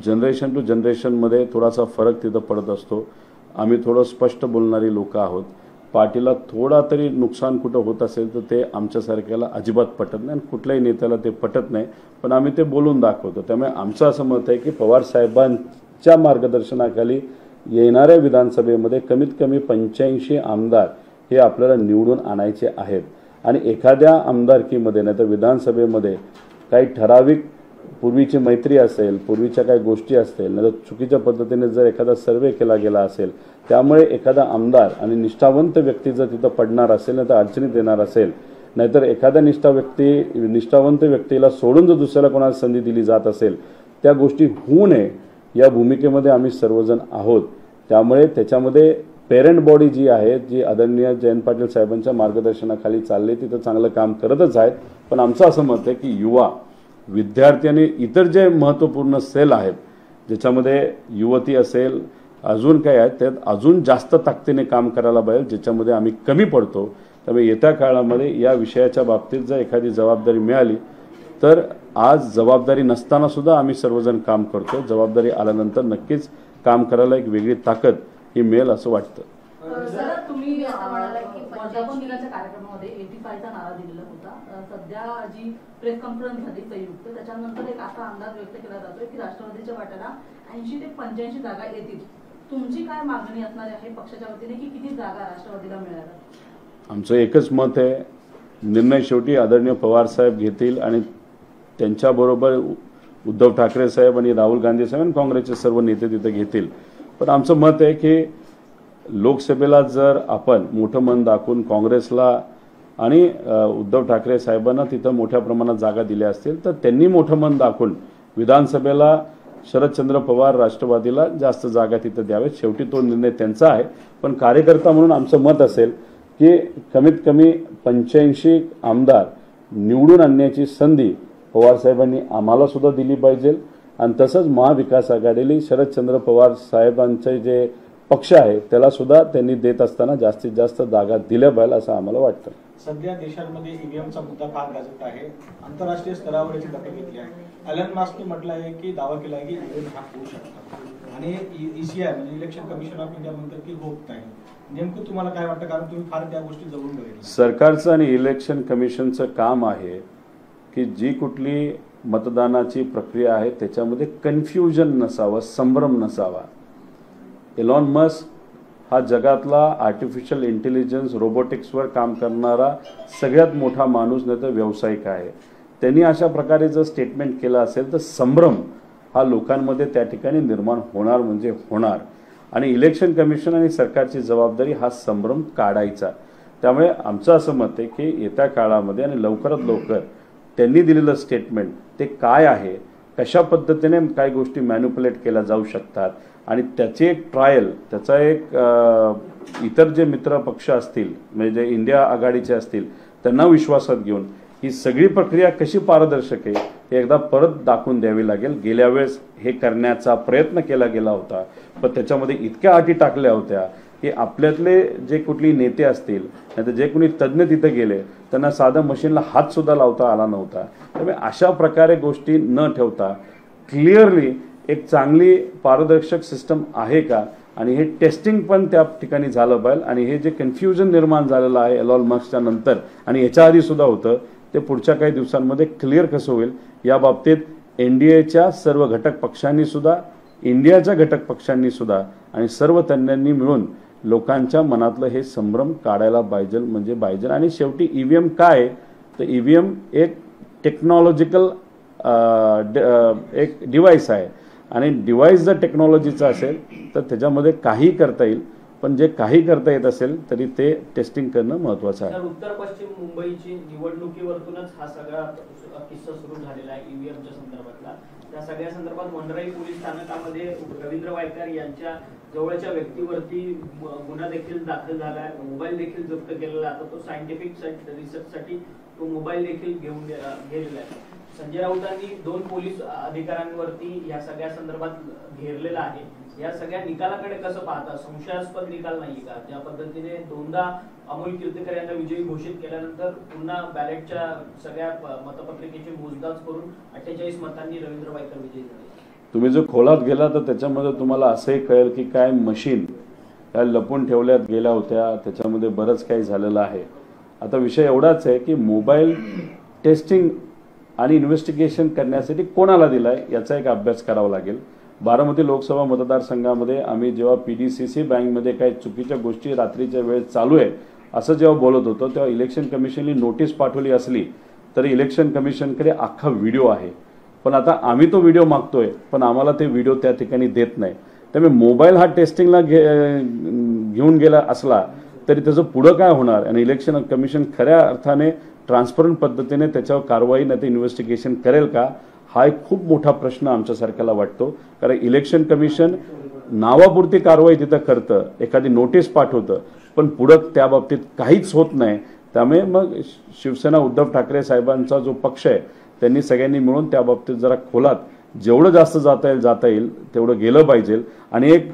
जनरेशन टू जनरेशनमध्ये थोडासा फरक तिथं पडत असतो. आम्ही थोडं स्पष्ट बोलणारी लोक आहोत. पार्टीला थोडा तरी नुकसान कुठं होत असेल तर ते आमच्यासारख्याला अजिबात पटत नाही आणि कुठल्याही नेत्याला ते पटत नाही. पण आम्ही ते बोलून दाखवतो. त्यामुळे आमचं असं मत आहे की पवार साहेबांच्या मार्गदर्शनाखाली येणाऱ्या विधानसभेमध्ये कमीत कमी 85 आमदार हे आपल्याला निवडून आणायचे आहेत. आणि एखाद्या आमदारकीमध्ये नाही तर विधानसभेमध्ये काही ठराविक पूर्वीची मैत्री असेल, पूर्वीच्या काही गोष्टी असतील, नाही तर चुकीच्या पद्धतीने जर एखादा सर्वे केला गेला असेल, त्यामुळे एखादा आमदार आणि निष्ठावंत व्यक्ती जर तिथं पडणार असेल नाही तर अडचणीत येणार असेल, नाहीतर एखाद्या निष्ठावंत व्यक्तीला सोडून जर दुसऱ्याला कोणाला संधी दिली जात असेल, त्या गोष्टी होऊ नये या भूमिकेमध्ये आम्ही सर्वजण आहोत. त्यामुळे त्याच्यामध्ये पेरेंट बॉडी जी आहे, जी आदरणीय जयंत पाटील साहेबांच्या मार्गदर्शनाखाली चालले, तिथं चांगलं काम करतच आहेत. पण आमचं असं मत आहे की युवा, विद्यार्थी आणि इतर जे महत्त्वपूर्ण सेल आहेत, ज्याच्यामध्ये युवती असेल, अजून काय आहेत, त्यात अजून जास्त ताकदीने काम करायला पाहिजे, ज्याच्यामध्ये आम्ही कमी पडतो. त्यामुळे येत्या काळामध्ये या विषयाच्या बाबतीत जर एखादी जबाबदारी मिळाली तर आज जबाबदारी नसताना सुद्धा आम्ही सर्वजण काम करतो. जबाबदारी आल्यानंतर नक्कीच काम करायला एक वेगळी ताकद ही मिळेल असं वाटतं. सर, तुम्ही वर्धापन दिनाच्या कार्यक्रमामध्ये 85चा नारा दिलेला होता. सध्या जी प्रेस कॉन्फरन्स झाली संयुक्त, त्याच्यानंतर एक असा अंदाज व्यक्त केला जातोय की राष्ट्रवादीच्या वाट्याला 80 ते 85 जागा येतील. तुमची काय मागणी असणार आहे पक्षाच्या वतीने की किती जागा राष्ट्रवादीला मिळाल्या? आमचं एकच मत आहे, निर्णय शेवटी आदरणीय पवार साहेब घेतील आणि त्यांच्याबरोबर उद्धव ठाकरे साहेब आणि राहुल गांधी साहेब आणि काँग्रेसचे सर्व नेते तिथे घेतील. पण आमचं मत आहे की लोकसभेला जर आपण मोठं मन दाखवून काँग्रेसला आणि उद्धव ठाकरे साहेबांना तिथं मोठ्या प्रमाणात जागा दिल्या असतील तर त्यांनी मोठं मन दाखवून विधानसभेला शरदचंद्र पवार राष्ट्रवादीला जास्त जागा तिथं द्यावेत. शेवटी तो निर्णय त्यांचा आहे. पण कार्यकर्ता म्हणून आमचं मत असेल की कमीत कमी 85 आमदार निवडून आणण्याची संधी पवारसाहेबांनी आम्हाला सुद्धा दिली पाहिजे. आणि तसंच महाविकास आघाडीला शरदचंद्र पवार साहेबांचे जे पक्ष आहे त्याला सुद्धा त्यांनी देत असताना जास्तीत जास्त जागा दिल्या पाहिजे असं आम्हाला वाटतं. सध्या देशांमध्ये ईव्हीएमचा मुद्दा फार गाजत आहे. आंतरराष्ट्रीय स्तरावर याची दखल घेतली आहे. एलन मस्कने म्हटलं आहे की दावा केला आहे की ईव्हीएम हॅक होऊ शकतात आणि ईसीआय म्हणजे इलेक्शन कमिशन ऑफ इंडिया म्हणतात की होत नाही. नेमकं तुम्हाला काय वाटतं, कारण तुम्ही फार त्या गोष्टी जवळून बघितल्या? सरकारचं आणि इलेक्शन कमिशनचं काम आहे की जी कुठली मतदानाची प्रक्रिया आहे त्याच्यामध्ये कन्फ्युजन नसावं, संभ्रम नसावा. एलॉन मस्क हा जगातला आर्टिफिशियल इंटेलिजन्स रोबोटिक्सवर काम करणारा सगळ्यात मोठा माणूस नाही तर व्यावसायिक आहे. त्यांनी अशा प्रकारे जर स्टेटमेंट केलं असेल तर संभ्रम हा लोकांमध्ये त्या ठिकाणी निर्माण होणार म्हणजे होणार. आणि इलेक्शन कमिशन आणि सरकारची जबाबदारी हा संभ्रम काढायचा. त्यामुळे आमचं असं मत आहे की येत्या काळामध्ये आणि लवकरात लवकर त्यांनी दिलेलं स्टेटमेंट ते काय आहे, कशा पद्धतीने काही गोष्टी मॅन्युप्युलेट केल्या जाऊ शकतात आणि त्याची एक ट्रायल, त्याचा एक इतर जे मित्र पक्ष असतील म्हणजे जे इंडिया आघाडीचे असतील त्यांना विश्वासात घेऊन ही सगळी प्रक्रिया कशी पारदर्शक आहे हे एकदा परत दाखवून द्यावी लागेल. गेल्या वेळेस हे करण्याचा प्रयत्न केला गेला होता पण त्याच्यामध्ये इतक्या अटी टाकल्या होत्या की आपल्यातले जे कुठली नेते असतील नाही तर जे कोणी तज्ज्ञ तिथे गेले त्यांना साधं मशीनला हात सुद्धा लावता आला नव्हता. त्यामुळे अशा प्रकारे गोष्टी न ठेवता क्लिअरली एक चांगली पारदर्शक सिस्टम आहे का आणि हे टेस्टिंग पण त्या ठिकाणी झालं पाहिजे. आणि हे जे कन्फ्युजन निर्माण झालेलं आहे एलॉन मस्कच्या नंतर आणि याच्या आधी सुद्धा होतं ते पुढच्या काही दिवसांमध्ये क्लिअर कसं होईल या बाबतीत एनडीएच्या सर्व घटक पक्षांनी सुद्धा, इंडियाच्या घटक पक्षांनी सुद्धा आणि सर्व तज्ञांनी मिळून लोकांच्या मनातलं हे संभ्रम काढायला पाहिजे म्हणजे पाहिजे. आणि शेवटी ईव्हीएम काय तर ईव्हीएम एक टेक्नॉलॉजिकल एक डिव्हाइस आहे आणि डिव्हाइस जर टेक्नॉलॉजीचा असेल तर त्याच्यामध्ये काही करता येईल. पण जे काही करता येत असेल तरी ते टेस्टिंग करणं महत्त्वाचं आहे. उत्तर पश्चिम मुंबईची निवडणुकीवरतूनच हा सगळा किस्सा सुरू झालेला आहे ईव्हीएमच्या संदर्भातला. त्या सगळ्या संदर्भात वनराई पोलीस स्थानकामध्ये रवींद्र वायकर यांच्या जवळच्या व्यक्तीवरती गुन्हा देखील दाखल झाला आहे. मोबाईल देखील जप्त केलेला आहे. तो सायंटिफिक रिसर्चसाठी तो मोबाईल देखील घेऊन गेलेला आहे. संजय राऊतांनी 2 पोलीस अधिकाऱ्यांवरती या सगळ्या संदर्भात घेरलेला आहे. या सगळ्या निकालाकडे कसं पाहता? संशयास्पद निकाल नाही का? ज्या पद्धतीने 2दा अमोल कीर्तीकर यांना विजयी घोषित केल्यानंतर पुन्हा बॅलेटच्या सगळ्या मतपत्रिकेची मोजदाद करून 48 मतांनी रवींद्र वायकर विजयी झाले. तुम्ही जर खोलात गेला तर त्याच्यामध्ये तुम्हाला असंही कळेल की काय मशीन काय लपून ठेवल्यात गेल्या होत्या, त्याच्यामध्ये बरंच काही झालेलं आहे. आता विषय एवढाच आहे की मोबाईल टेस्टिंग आणि इन्व्हेस्टिगेशन करण्यासाठी कोणाला दिलाय याचा एक अभ्यास करावा लागेल. बारामती लोकसभा मतदारसंघामध्ये आम्ही जेव्हा PDCC बँकमध्ये काही चुकीच्या गोष्टी रात्रीच्या वेळेस चालू आहे असं जेव्हा बोलत होतो तेव्हा इलेक्शन कमिशनने नोटीस पाठवली असली तरी इलेक्शन कमिशनकडे अख्खा व्हिडिओ आहे, पण आता आम्ही तो व्हिडिओ मागतोय पण आम्हाला ते व्हिडिओ त्या ठिकाणी देत नाही. त्यामुळे मोबाईल हा टेस्टिंगला घेऊन गेला असला तरी त्याचं पुढं काय होणार आणि इलेक्शन कमिशन खऱ्या अर्थाने ट्रान्सपरंट पद्धतीने त्याच्यावर कारवाई नाही तर इन्व्हेस्टिगेशन करेल का, हा एक खूप मोठा प्रश्न आमच्यासारख्याला वाटतो. कारण इलेक्शन कमिशन नावापुरती कारवाई तिथं करतं, एखादी नोटीस पाठवतं, पण पुढं त्या बाबतीत काहीच होत नाही. त्यामुळे मग शिवसेना उद्धव ठाकरे साहेबांचा जो पक्ष आहे त्यांनी सगळ्यांनी मिळून त्या बाबतीत जरा खोलात जेवढं जास्त जाता येईल तेवढं गेलं पाहिजे. आणि एक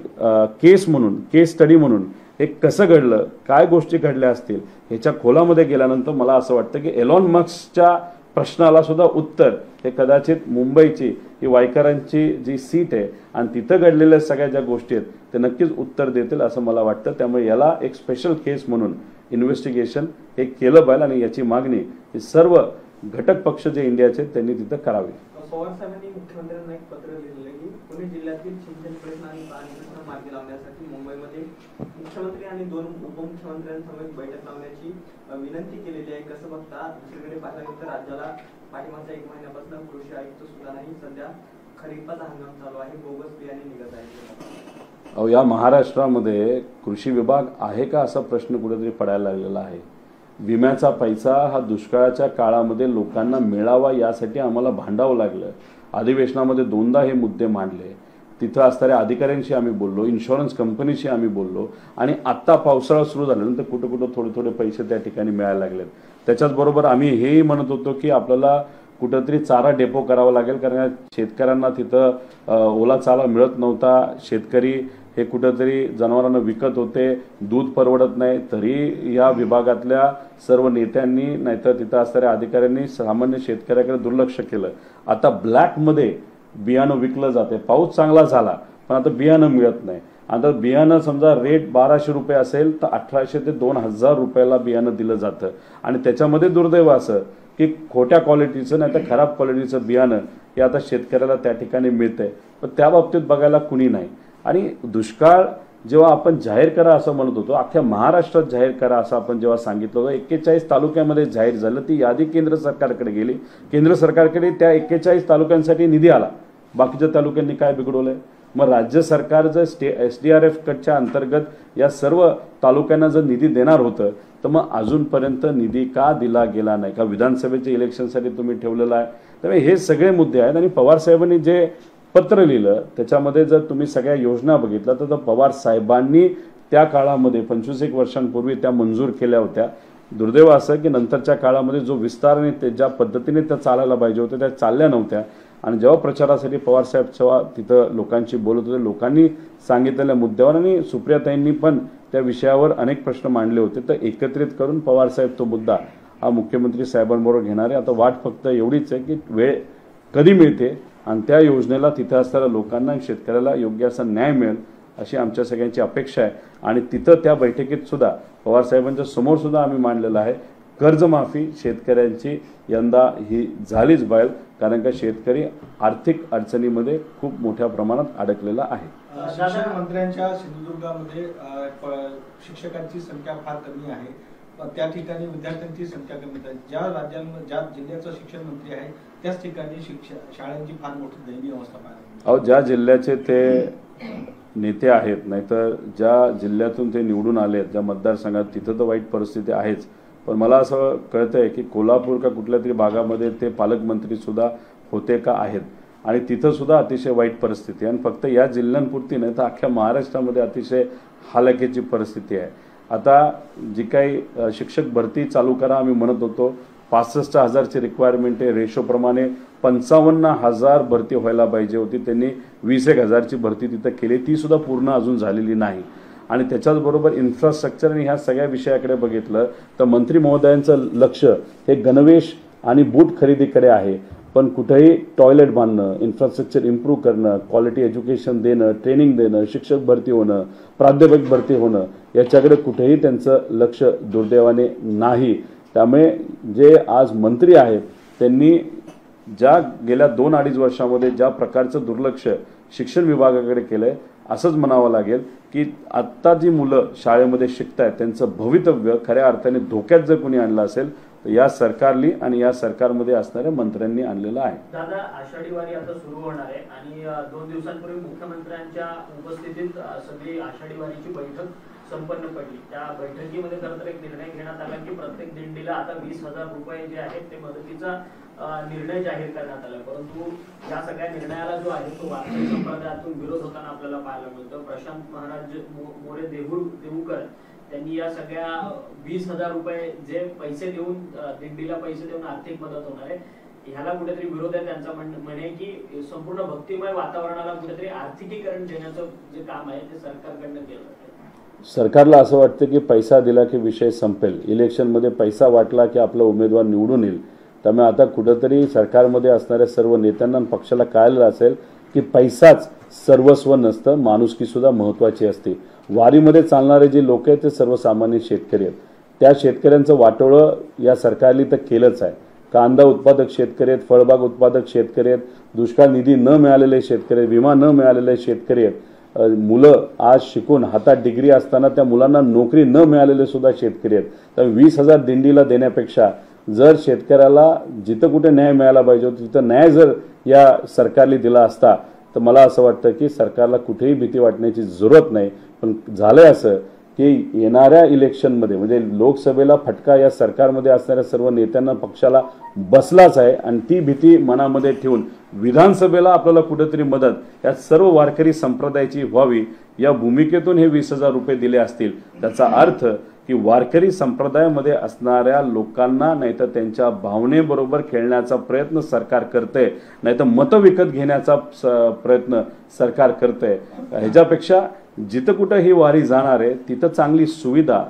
केस म्हणून, केस स्टडी म्हणून एक कसं घडलं, काय गोष्टी घडल्या असतील ह्याच्या खोलामध्ये गेल्यानंतर मला असं वाटतं की एलॉन मस्कच्या प्रश्नाला सुद्धा उत्तर हे कदाचित मुंबईची ही वायकरांची जी सीट आहे आणि तिथं घडलेल्या सगळ्या ज्या गोष्टी आहेत ते नक्कीच उत्तर देतील असं मला वाटतं. त्यामुळे याला एक स्पेशल केस म्हणून इन्व्हेस्टिगेशन हे केलं पाहिजे आणि याची मागणी हे सर्व घटक पक्ष जे इंडियाचे त्यांनी तिथं करावी. पवार साहेबांनी मुख्यमंत्र्यांना एक पत्र लिहिलं की पुणे जिल्ह्यातील सिंचन प्रश्न आणि पाणी प्रश्न मार्गी लावण्यासाठी मुंबईमध्ये मुख्यमंत्री आणि 2 उपमुख्यमंत्र्यांसमवेत बैठक लावण्याची विनंती केलेली आहे. कसं बघता? दुसरीकडे पाहायला गेलं तर राज्याला पाठीमागच्या 1 महिन्यापासून कृषी आयुक्त सुद्धा नाही, सध्या खरीपाचा हंगाम चालू आहे, बोगस बियाणे निघत आहे. अहो, या महाराष्ट्रामध्ये कृषी विभाग आहे का असा प्रश्न कुठेतरी पडायला लागलेला आहे. विम्याचा पैसा हा दुष्काळाच्या काळामध्ये लोकांना मिळावा यासाठी आम्हाला भांडावं लागलं. अधिवेशनामध्ये 2दा हे मुद्दे मांडले, तिथं असणाऱ्या अधिकाऱ्यांशी आम्ही बोललो, इन्शुरन्स कंपनीशी आम्ही बोललो आणि आत्ता पावसाळा सुरू झाल्यानंतर कुठं कुठं थोडे पैसे त्या ठिकाणी मिळायला लागलेत. त्याच्याचबरोबर आम्ही हेही म्हणत होतो की आपल्याला कुठंतरी चारा डेपो करावा लागेल, कारण शेतकऱ्यांना तिथं ओला चारा मिळत नव्हता. शेतकरी हे कुठंतरी जनावरांना विकत होते, दूध परवडत नाही, तरी या विभागातल्या सर्व नेत्यांनी नाहीतर तिथं असणाऱ्या अधिकाऱ्यांनी सामान्य शेतकऱ्याकडे दुर्लक्ष केलं. आता ब्लॅकमध्ये बियाणं विकलं जाते. पाऊस चांगला झाला पण आता बियाणं मिळत नाही. आता बियाणं समजा रेट 1200 रुपये असेल तर 1800 ते 2000 रुपयाला बियाणं दिलं जातं आणि त्याच्यामध्ये दुर्दैव असं की खोट्या क्वालिटीचं नाही तर खराब क्वालिटीचं बियाणं हे आता शेतकऱ्याला त्या ठिकाणी मिळतंय, पण त्या बाबतीत बघायला कुणी नाही. आणि दुष्काळ जेव्हा आपण जाहीर करा असं म्हणत होतो, अख्ख्या महाराष्ट्रात जाहीर करा असं आपण जेव्हा सांगितलं होतं, 41 तालुक्यामध्ये जाहीर झालं, ती यादी केंद्र सरकारकडे गेली. केंद्र सरकारकडे त्या 41 तालुक्यांसाठी निधी आला, बाकीच्या तालुक्यांनी काय बिघडवलंय? मग राज्य सरकार जर SDRF कटच्या अंतर्गत या सर्व तालुक्यांना जर निधी देणार होतं तर मग अजूनपर्यंत निधी का दिला गेला नाही? का विधानसभेच्या इलेक्शनसाठी तुम्ही ठेवलेला आहे? त्यामुळे हे सगळे मुद्दे आहेत. आणि पवार साहेबांनी जे पत्र लिहिलं त्याच्यामध्ये जर तुम्ही सगळ्या योजना बघितल्या तर पवार साहेबांनी त्या काळामध्ये 25 वर्षांपूर्वी त्या मंजूर केल्या होत्या. दुर्दैव असं की नंतरच्या काळामध्ये जो विस्तार आणि ते ज्या पद्धतीने त्या चालायला पाहिजे होत्या त्या चालल्या नव्हत्या. आणि जेव्हा प्रचारासाठी पवारसाहेब जेव्हा तिथं लोकांशी बोलत होते, लोकांनी सांगितलेल्या मुद्द्यावर आणि सुप्रियाताईंनी पण त्या विषयावर अनेक प्रश्न मांडले होते, तर एकत्रित करून पवारसाहेब तो मुद्दा हा मुख्यमंत्री साहेबांबरोबर घेणारे. आता वाट फक्त एवढीच आहे की वेळ कधी मिळते आणि त्या योजनेला तिथं असणाऱ्या लोकांना आणि शेतकऱ्याला योग्य असा न्याय मिळेल अशी आमच्या सगळ्यांची अपेक्षा आहे. आणि तिथं त्या बैठकीत सुद्धा पवारसाहेबांच्या समोर सुद्धा आम्ही मांडलेलं आहे कर्जमाफी शेतकऱ्यांची यंदा ही झालीच पाहिजे, कारण का शेतकरी आर्थिक अडचणीमध्ये खूप मोठ्या प्रमाणात अडकलेला आहे. शिक्षण मंत्र्यांच्या सिंधुदुर्गामध्ये शिक्षकांची संख्या फार कमी आहे, त्या ठिकाणी विद्यार्थ्यांची संख्या कमी आहे. ज्या राज्यांमध्ये ज्या जिल्ह्याचा शिक्षण मंत्री आहे त्याच ठिकाणी शाळांची फार मोठी दयनीय अवस्था पाहायला. अहो, ज्या जिल्ह्याचे ते नेते आहेत नाहीतर ज्या जिल्ह्यातून ते निवडून आलेत, ज्या मतदारसंघात, तिथं तर वाईट परिस्थिती आहेच. पण मला असं कळतंय की कोल्हापूर का कुठल्या तरी भागामध्ये ते पालकमंत्री सुद्धा होते का आहेत आणि तिथं सुद्धा अतिशय वाईट परिस्थिती आहे. आणि फक्त या जिल्ह्यांपुरती नाही तर अख्ख्या महाराष्ट्रामध्ये अतिशय हालाकीची परिस्थिती आहे. आता जी काही शिक्षक भरती चालू करा आम्ही म्हणत होतो, 65,000ची रिक्वायरमेंट आहे, रेशोप्रमाणे 55,000 भरती व्हायला पाहिजे होती, त्यांनी 21,000ची भरती तिथं केली, ती सुद्धा पूर्ण अजून झालेली नाही. आणि त्याच्याचबरोबर इन्फ्रास्ट्रक्चर आणि ह्या सगळ्या विषयाकडे बघितलं तर मंत्री महोदयांचं लक्ष हे गणवेश आणि बूट खरेदीकडे आहे, पण कुठेही टॉयलेट बांधणं, इन्फ्रास्ट्रक्चर इम्प्रूव्ह करणं, क्वालिटी एज्युकेशन देणं, ट्रेनिंग देणं, शिक्षक भरती होणं, प्राध्यापक भरती होणं याच्याकडे कुठेही त्यांचं लक्ष दुर्दैवाने नाही. त्यामुळे जे आज मंत्री आहेत त्यांनी ज्या गेल्या 2-2.5 वर्षामध्ये ज्या प्रकारचं दुर्लक्ष शिक्षण विभागाकडे केलंय असंच म्हणावं लागेल की आत्ता जी मुलं शाळेमध्ये शिकतायत त्यांचं भवितव्य खऱ्या अर्थाने धोक्यात जर कोणी आणलं असेल तर या सरकारली आणि या सरकारमध्ये असणाऱ्या मंत्र्यांनी आणलेलं आहे. दादा, आषाढी वारी आता सुरू होणार आहे आणि 2 दिवसांपूर्वी मुख्यमंत्र्यांच्या उपस्थितीत सगळी आषाढी वारीची बैठक संपन्न पडली. त्या बैठकीमध्ये खरं तर एक निर्णय घेण्यात आला की प्रत्येक दिंडीला आता 20,000 रुपये जे आहेत ते मदतीचा निर्णय जाहीर करण्यात आला. परंतु या सगळ्या निर्णयाला जो आहे तो वारकरी संप्रदायातून विरोध होताना आपल्याला पाहायला मिळतो. प्रशांत महाराज मोरे देहूकर त्यांनी या सगळ्या 20,000 रुपये जे पैसे देऊन दिंडीला पैसे देऊन आर्थिक मदत होणार आहे ह्याला कुठेतरी विरोध आहे. त्यांचा म्हणे की संपूर्ण भक्तिमय वातावरणाला कुठेतरी आर्थिकीकरण देण्याचं जे काम आहे ते सरकारकडनं केलं जातं. सरकारला असं वाटतं की पैसा दिला की विषय संपेल, इलेक्शनमध्ये पैसा वाटला की आपला उमेदवार निवडून येईल. त्यामुळे आता कुठंतरी सरकारमध्ये असणाऱ्या सर्व नेत्यांना पक्षाला कळालेलं असेल की पैसाच सर्वस्व नसतं, माणुसकीसुद्धा महत्त्वाची असते. वारीमध्ये चालणारे जे लोक आहेत ते सर्वसामान्य शेतकरी आहेत. त्या शेतकऱ्यांचं वाटोळं या सरकारने तर केलंच आहे. कांदा उत्पादक शेतकरी आहेत, फळबाग उत्पादक शेतकरी आहेत, दुष्काळ निधी न मिळालेले शेतकरी आहेत, विमा न मिळालेले शेतकरी आहेत, मुलं आज शिकून हातात डिग्री असताना त्या मुलांना नोकरी न मिळालेले सुद्धा शेतकरी आहेत. तर 20,000 दिंडीला देण्यापेक्षा जर शेतकऱ्याला जिथं कुठे न्याय मिळाला पाहिजे तिथं न्याय जर या सरकारने दिला असता तर मला असं वाटतं की सरकारला कुठेही भीती वाटण्याची जरूरत नाही. पण झालंय असं की येणाऱ्या इलेक्शनमध्ये म्हणजे लोकसभेला फटका या सरकारमध्ये असणाऱ्या सर्व नेत्यांना पक्षाला बसलाच आहे आणि ती भीती मनामध्ये ठेवून विधानसभेला आपल्याला कुठेतरी मदत या सर्व वारकरी संप्रदायाची व्हावी या भूमिकेतून हे 20,000 रुपये दिले असतील. त्याचा अर्थ की वारकरी संप्रदायामध्ये असणाऱ्या लोकांना नाहीतर त्यांच्या भावनेबरोबर खेळण्याचा प्रयत्न सरकार करते, नाहीतर मतं विकत घेण्याचा प्रयत्न सरकार करते. ह्याच्यापेक्षा जिथं कुठं ही वारी जाणार आहे तिथं चांगली सुविधा,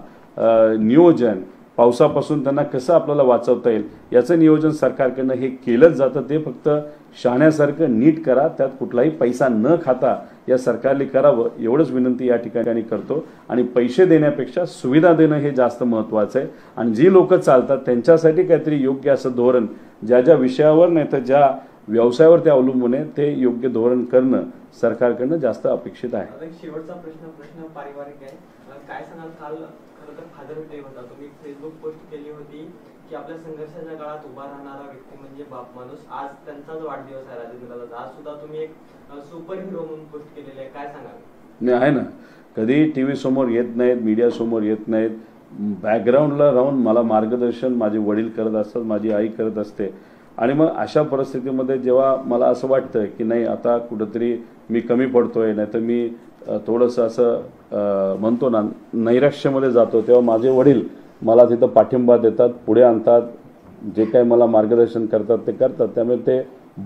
नियोजन, पावसापासून त्यांना कसं आपल्याला वाचवता येईल याचं नियोजन सरकारकडनं हे केलंच जातं. ते फक्त शहाण्यासारखं नीट करा, त्यात कुठलाही पैसा न खाता या सरकारने करावं एवढंच विनंती या ठिकाणी करतो. आणि पैसे देण्यापेक्षा सुविधा देणं हे जास्त महत्त्वाचं आहे. आणि जी लोक चालतात त्यांच्यासाठी काहीतरी योग्य असं धोरण ज्या ज्या विषयावर नाही तर ज्या व्यवसायावर ते अवलंबून आहे ते योग्य धोरण करणं सरकारकडनं जास्त अपेक्षित आहे. शेवटचा प्रश्न पारिवारिक आहे. काय सांगाल, काल खरं तर फादर्स डे होता, तुम्ही फेसबुक पोस्ट केली होती की आपल्या संघर्षाच्या काळात उभा राहणारा व्यक्ती म्हणजे बाप माणूस. आज त्यांचाच वाढदिवस आहे राजेंद्र दादा. आज सुद्धा तुम्ही एक सुपर हिरो म्हणून पोस्ट केलेली आहे, काय सांगाल? नाही आहे ना, कधी टीव्ही समोर येत नाहीत, मीडिया समोर येत नाहीत, बॅकग्राऊंडला राहून मला मार्गदर्शन माझे वडील करत असतात, माझी आई करत असते. आणि मग अशा परिस्थितीमध्ये जेव्हा मला असं वाटतं की नाही आता कुठंतरी मी कमी पडतोय नाही तर मी थोडंसं असं म्हणतो ना नैराश्यामध्ये जातो, तेव्हा माझे वडील मला तिथं पाठिंबा देतात, पुढे आणतात, जे काही मला मार्गदर्शन करतात ते करतात. त्यामुळे ते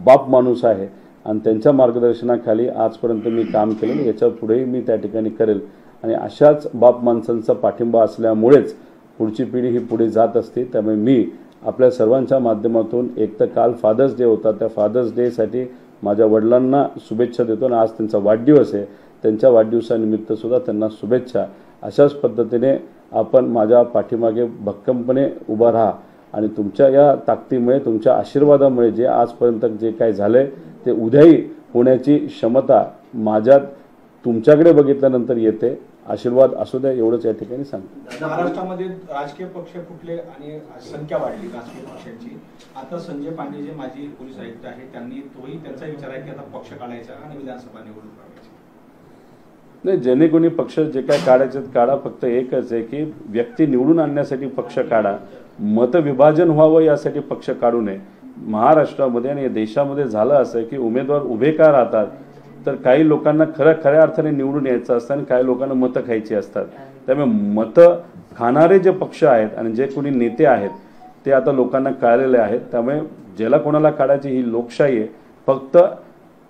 बाप माणूस आहे आणि त्यांच्या मार्गदर्शनाखाली आजपर्यंत मी काम केलं, याच्या पुढेही मी त्या ठिकाणी करेल. आणि अशाच बाप माणसांचा पाठिंबा असल्यामुळेच पुढची पिढी ही पुढे जात असते. त्यामुळे मी आपल्या सर्वांच्या माध्यमातून एक तर काल फादर्स डे होता, त्या फादर्स डेसाठी माझ्या वडिलांना शुभेच्छा देतो आणि आज त्यांचा वाढदिवस आहे, त्यांच्या वाढदिवसानिमित्त सुद्धा त्यांना शुभेच्छा. अशाच पद्धतीने आपण माझ्या पाठीमागे भक्कमपणे उभा राहा आणि तुमच्या या ताकदीमुळे तुमच्या आशीर्वादामुळे जे आजपर्यंत जे काही झालंय ते उद्याही होण्याची क्षमता माझ्यात तुमच्याकडे बघितल्यानंतर येते. आशीर्वाद असू द्या एवढंच या ठिकाणी सांगतो. महाराष्ट्रामध्ये राजकीय पक्ष फुटले आणि संख्या वाढली राजकीय पक्षांची. आता संजय पांडे जे माजी पोलीस आयुक्त आहेत त्यांनी तोही त्यांचा विचार आहे की आता पक्ष काढायचा आणि विधानसभा निवडणूक काढायची. नाही, ज्याने कोणी पक्ष जे काय काढायचे काढा, फक्त एकच आहे की व्यक्ती निवडून आणण्यासाठी पक्ष काढा, मतविभाजन व्हावं यासाठी पक्ष काढू नये. महाराष्ट्रामध्ये आणि देशामध्ये झालं असं की उमेदवार उभे का राहतात तर काही लोकांना खऱ्या अर्थाने निवडून यायचं असतं आणि काही लोकांना मतं खायची असतात. त्यामुळे मतं खाणारे जे पक्ष आहेत आणि जे कोणी नेते आहेत ते आता लोकांना कळलेले आहेत. त्यामुळे ज्याला कोणाला काढायची ही लोकशाही आहे. फक्त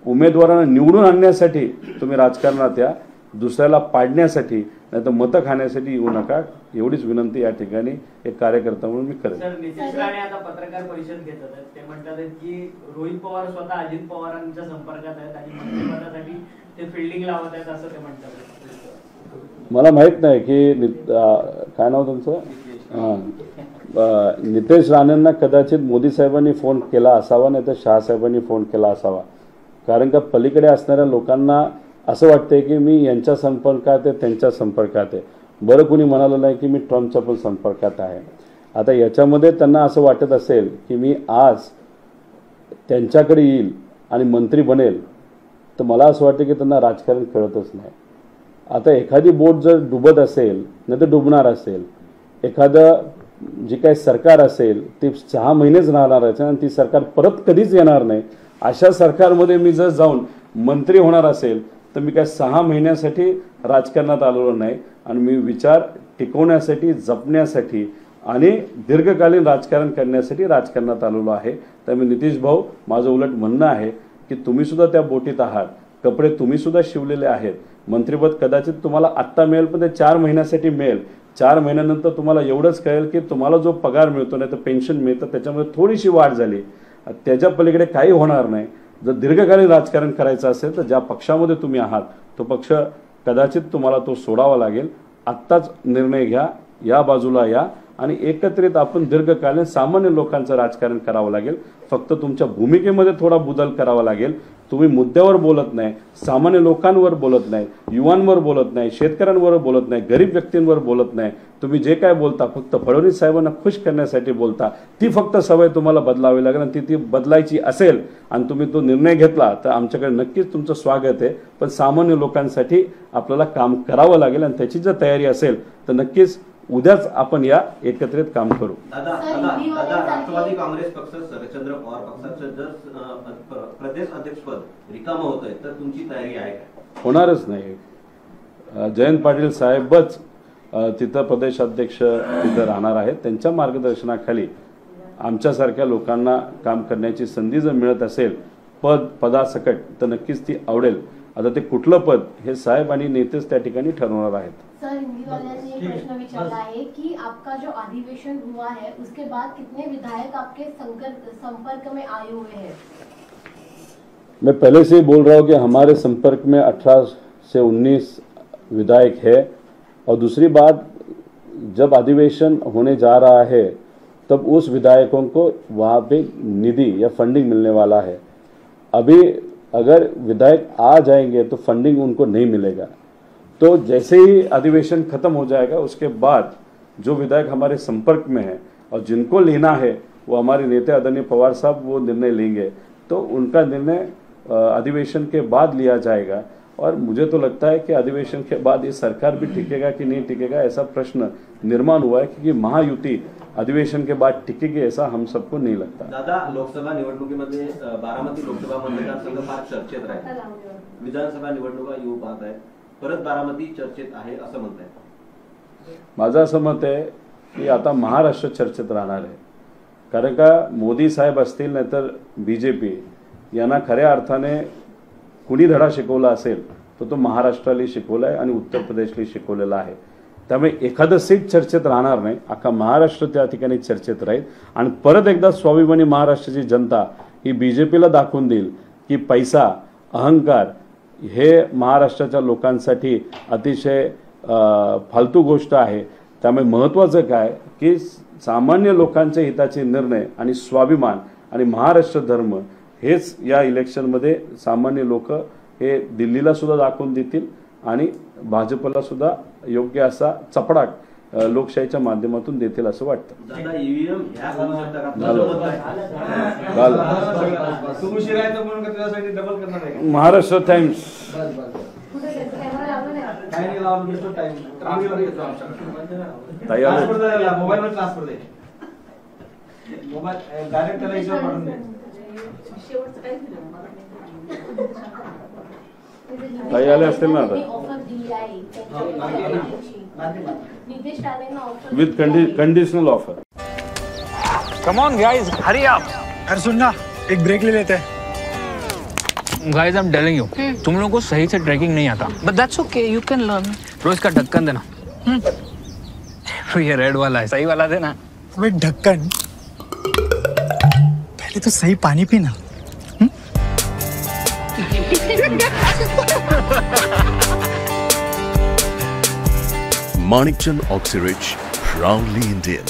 उमेदवारांना निवडून आणण्यासाठी तुम्ही राजकारणात या, दुसऱ्याला पाडण्यासाठी नाही तर मतं खाण्यासाठी येऊ नका एवढीच विनंती या ठिकाणी एक कार्यकर्ता म्हणून मी करेन. सर, नितीश राणे आता पत्रकार परिषद घेत आहेत. ते म्हणतात की रोहित पवार स्वतः अजित पवारांच्या संपर्कात आहेत आणि मंत्रिपदासाठी ते फिल्डिंग लावत आहेत असं ते म्हणतात. मला माहित नाही की काय नाव तुमचं, नितेश राणेंना कदाचित मोदी साहेबांनी फोन केला असावा नाही तर शहा साहेबांनी फोन केला असावा. कारण का पलीकडे असणाऱ्या लोकांना असं वाटतंय की मी यांच्या संपर्कात आहे, त्यांच्या संपर्कात आहे. बरं कुणी म्हणालं नाही की मी ट्रम्पच्या पण संपर्कात आहे. आता याच्यामध्ये त्यांना असं वाटत असेल की मी आज त्यांच्याकडे येईल आणि मंत्री बनेल, तर मला असं वाटतं की त्यांना राजकारण कळतच नाही. आता एखादी बोट जर डुबत असेल नाही तर डुबणार असेल, एखादं जे काही सरकार असेल ते 6 महिनेच राहणार असेल आणि ती सरकार परत कधीच येणार नाही, अशा सरकारमध्ये मी जर जाऊन मंत्री होणार असेल तर मी काय 6 महिन्यासाठी राजकारणात आलेलो नाही. आणि मी विचार टिकवण्यासाठी, जपण्यासाठी आणि दीर्घकालीन राजकारण करण्यासाठी राजकारणात आलेलो आहे. त्यामुळे नितीश भाऊ, माझं उलट म्हणणं आहे की तुम्ही सुद्धा त्या बोटीत आहात, कपडे तुम्ही सुद्धा शिवलेले आहेत. मंत्रिपद कदाचित तुम्हाला आत्ता मिळेल, पण ते 4 महिन्यासाठी मिळेल. 4 महिन्यानंतर तुम्हाला एवढंच कळेल की तुम्हाला जो पगार मिळतो नाही तर पेन्शन मिळतं त्याच्यामध्ये थोडीशी वाढ झाली, त्याच्या पलीकडे काही होणार नाही. जर दीर्घकालीन राजकारण करायचं असेल तर ज्या पक्षामध्ये तुम्ही आहात तो पक्ष कदाचित तुम्हाला तो सोडावा लागेल. आत्ताच निर्णय घ्या, या बाजूला या आणि एकत्रित आपण दीर्घकालीन सामान्य लोकांचं राजकारण करावं लागेल. फक्त तुमच्या भूमिकेमध्ये थोडा बदल करावा लागेल. तुम्ही मुद्द्यावर बोलत नाही, सामान्य लोकांवर बोलत नाही, युवांवर बोलत नाही, शेतकऱ्यांवर बोलत नाही, गरीब व्यक्तींवर बोलत नाही. तुम्ही जे काय बोलता फक्त फडणवीस साहेबांना खुश करण्यासाठी बोलता. ती फक्त सवय तुम्हाला बदलावी लागेल आणि ती बदलायची असेल आणि तुम्ही तो निर्णय घेतला तर आमच्याकडे नक्कीच तुमचं स्वागत आहे. पण सामान्य लोकांसाठी आपल्याला काम करावं लागेल आणि त्याची जर तयारी असेल तर नक्कीच उद्याच आपण या एकत्रित काम करू. दादा राष्ट्रवादी काँग्रेस पक्ष शरदचंद्र पवार पक्षाचं जर प्रदेश अध्यक्षपद रिकामं होतंय तर तुमची तयारी आहे का? होणारच नाही. जयंत पाटील साहेबच तिथं प्रदेशाध्यक्ष तिथं राहणार आहेत. त्यांच्या मार्गदर्शनाखाली आमच्यासारख्या लोकांना काम करण्याची संधी जर मिळत असेल पदासकट तर नक्कीच ती आवडेल. आता ते कुठलं पद हे साहेब आणि नेतेच त्या ठिकाणी ठरवणार आहेत. सर, हिंदी वाले ने प्रश्न विचारा है कि आपका जो अधिवेशन हुआ है उसके बाद कितने विधायक आपके संपर्क में आए हुए हैं? मैं पहले से ही बोल रहा हूँ कि हमारे संपर्क में 18 से 19 विधायक है. और दूसरी बात, जब अधिवेशन होने जा रहा है तब उस विधायकों को वहाँ पे निधि या फंडिंग मिलने वाला है. अभी अगर विधायक आ जाएंगे तो फंडिंग उनको नहीं मिलेगा. तो जैसे ही अधिवेशन खत्म हो जाएगा उसके बाद जो विधायक हमारे संपर्क में है और जिनको लेना है वो हमारे नेता आदरणीय पवार साहब वो निर्णय लेंगे. तो उनका निर्णय अधिवेशन के बाद लिया जाएगा. और मुझे तो लगता है कि अधिवेशन के बाद ये सरकार भी टिकेगा कि नहीं टिकेगा ऐसा प्रश्न निर्माण हुआ है, क्योंकि महायुति अधिवेशन के बाद टिकेगी ऐसा हम सबको नहीं लगता. दादा, लोकसभा निवडणुकीमध्ये बारामती लोकसभा मतदारसंघ फार चर्चेत राहील. विधानसभा निवडणुका येऊ पाहत आहेत, परत बारामती चर्चेत आहे असं म्हणताय. माझं असं मत आहे की आता महाराष्ट्र चर्चेत राहणार आहे. कारण का मोदी साहेब असतील नाहीतर बीजेपी यांना खऱ्या अर्थाने कुणी धडा शिकवला असेल तर तो महाराष्ट्राला शिकवला आहे आणि उत्तर प्रदेशला शिकवलेला आहे. त्यामुळे एखादं सीट चर्चेत राहणार नाही, अख्खा महाराष्ट्र त्या ठिकाणी चर्चेत राहील. आणि परत एकदा स्वाभिमानी महाराष्ट्राची जनता ही बीजेपीला दाखवून देईल की पैसा, अहंकार हे महाराष्ट्राच्या लोकांसाठी अतिशय फालतू गोष्ट आहे. त्यामुळे महत्त्वाचं काय की सामान्य लोकांच्या हिताचे निर्णय आणि स्वाभिमान आणि महाराष्ट्र धर्म हेच या इलेक्शनमध्ये सामान्य लोक हे दिल्लीला सुद्धा दाखवून देतील आणि भाजपला सुद्धा योग्य असा चपडाक लोकशाहीच्या माध्यमातून देतील असं वाटतं. दादा, ईव्हीएम ह्या करू शकता का? महाराष्ट्र टाइम्स ताई आले असतील ना आता with conditional offer. Come on guys, hurry up. अरे सुन ना, एक ब्रेक ले लेते हैं. Guys, I am telling you, तुम लोगों को सही से ट्रैकिंग नहीं आता. But that's okay, you can learn. रोज का ढक्कन देना. ये रेड वाला है, सही वाला देना. अबे ढक्कन, पहले तो सही पानी पीना. Manikchand Oxyrich, proudly Indian.